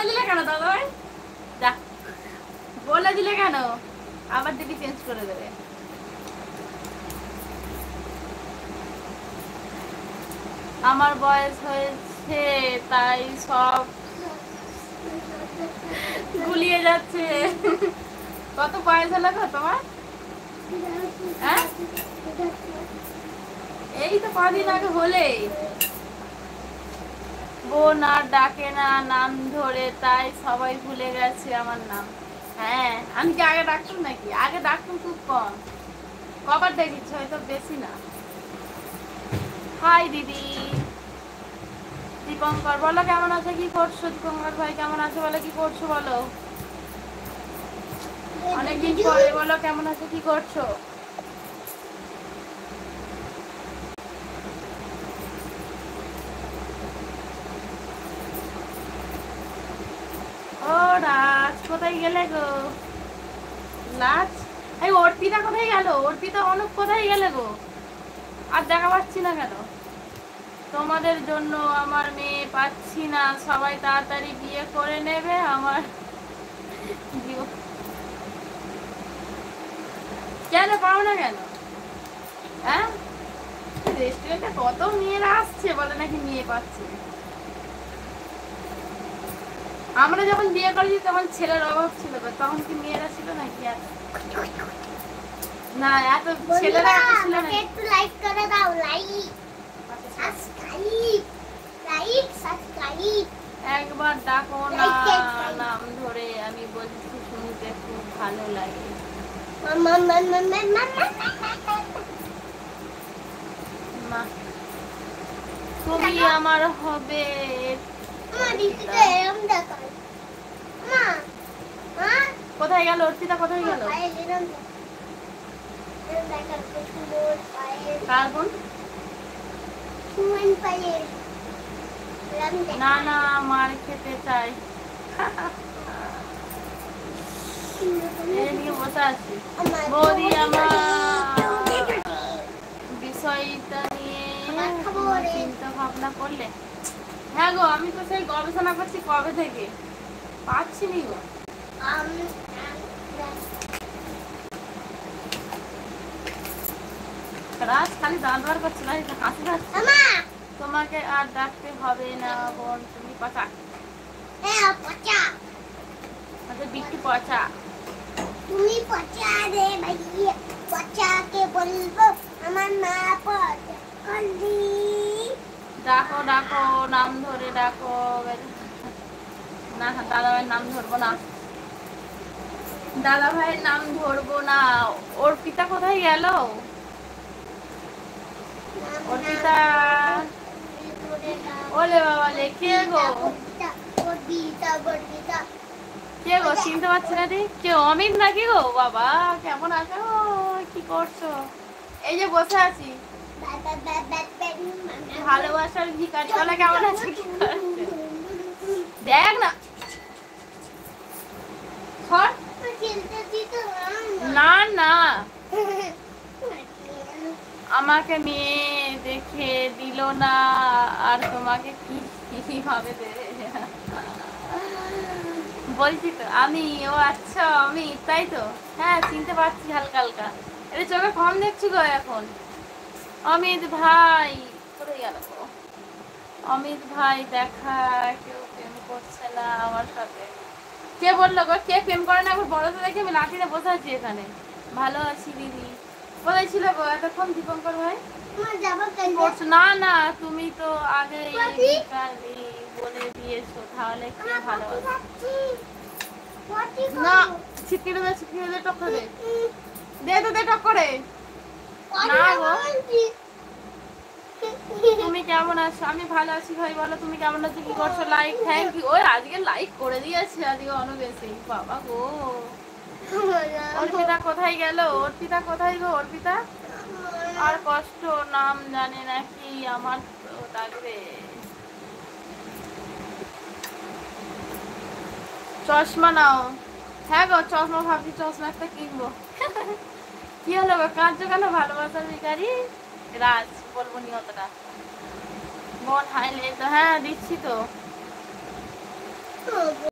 দিলে কেন দাদা ভাই? যা, বলে দিলে কেন? আবার দিদি চেঞ্জ করে দেবে। আমার বয়স হয়েছে তাই সব গুলিয়ে যাচ্ছে। কত বয়স হলো গো তোমার? হ্যাঁ, এই তো কদিন আগে হলেই। বোন আর ডাকে না নাম ধরে, তাই সবাই ভুলে গেছে আমার নাম। হ্যাঁ, আমি কি আগে ডাকতাম নাকি? আগে ডাকতাম খুব কম। কবার ডেকেছি, হয়তো বেশি না। হাই দিদি। দীপঙ্কর বলো কেমন আছে, কি করছো? দীপঙ্কর ভাই কেমন আছে বলো, কি করছো বলো? অনেকদিন পরে বলো কেমন আছে, কি করছো? ও রাজ, কোথায় গেলে গো? লাজ, এই অর্পিতা কোথায় গেল? অর্পিতা অনুপ কোথায় গেলে গো? আর দেখা পাচ্ছি না কেন? তোমাদের জন্য আমার মেয়ে পাচ্ছি না, সবাই তাড়াতাড়ি বিয়ে করে নেবে আমার। কেন পাও না কেন? হ্যাঁ, রেস্টুরেন্টে কত মেয়েরা আসছে বলে নাকি মেয়ে পাচ্ছে। আমরা যখন বিয়ে করেছি তখন ছেলের অভাব ছিল, তখন কি মেয়েরা ছিল নাকি? না, এত ছেলেরা ছিল না। একটু লাইক করে দাও, লাইক সাবস্ক্রাইব, লাইক সাবস্ক্রাইব। একবার ডাকো না নাম ধরে, আমি বলছি শুনতে খুব ভালো লাগে। মা, তুমি আমার হবে। কোথায় গেল অর্পিতা, কোথায় গেল? কার বোন? না না, মার খেতে চাই। নিয়ে বসে আছি। বৌদি আমার বিষয়টা নিয়ে চিন্তা ভাবনা করলে? হ্যাঁ গো, আমি তো সেই গবেষণা করছি কবে থেকে, পাচ্ছি নি গো। রাজ খালি দাঁত বার করছে না, হাসি পাচ্ছে। তোমাকে আর ডাকতে হবে না বোন, তুমি পচা। আচ্ছা বিট্টু পচা। তুমি পচা রে ভাই, পচাকে বলবো আমার মা পচা কলি। ডাকো ডাকো, নাম ধরে ডাকো। না, দাদা ভাইয়ের নাম ধরবো না, দাদা ভাইয়ের নাম ধরবো না। অর্পিতা কোথায় গেল? অর্পিতা, ওলে বাবা লে, কে গো? কে গো, চিনতে পারছি না রে। কে, অমিত নাকি গো? বাবা কেমন আছো, কি করছো? এই যে বসে আছি। ভালোবাসার ভিখারি বলা কেমন আছে, কি করছে? দেখ না, না না, আমাকে মেয়ে দেখে দিল না, আর তোমাকে কি ভাবে দেবে? বলছি তো আমি। ও আচ্ছা, আমি তাই তো। হ্যাঁ, চিনতে পারছি হালকা হালকা। এটা চোখে কম দেখছি গো এখন। অমিত ভাই কোথায় গেল গো? অমিত ভাই দেখা, কেউ প্রেম করছে না আমার সাথে। কে বললো গো? কে প্রেম করে না? একবার বড় তো দেখে, আমি লাঠিতে বসে আছি এখানে। ভালো আছি দিদি। কোথায় ছিল গো এতক্ষণ দীপঙ্কর ভাই? না না, তুমি তো আগে বলে দিয়েছো, তাহলে কে ভালোবাসে? না, ছিটকে দে, ছিটকে দে, টক করে দে, তো দে টক করে। না গো, তুমি কেমন আছো? আমি ভালো আছি ভাই, বলো তুমি কেমন আছো, কি করছো? Like, thank you. ওই আজকে লাইক করে দিয়েছে, আজকে অনুবেশী। বাবা গো, অর্পিতা কোথায় গেল? অর্পিতা কোথায় গো? অর্পিতা আর কষ্ট নাম জানে নাকি আমার তো লাগবে। চশমা নাও। হ্যাঁ গো, চশমা ভাবছি, চশমা একটা কিনবো। কি হলো গো, কাঁদছো কেন? ভালোবাসার ভিখারি রাজ, বলবো নি অতটা। বোন হাইলে তো, হ্যাঁ দিচ্ছি তো।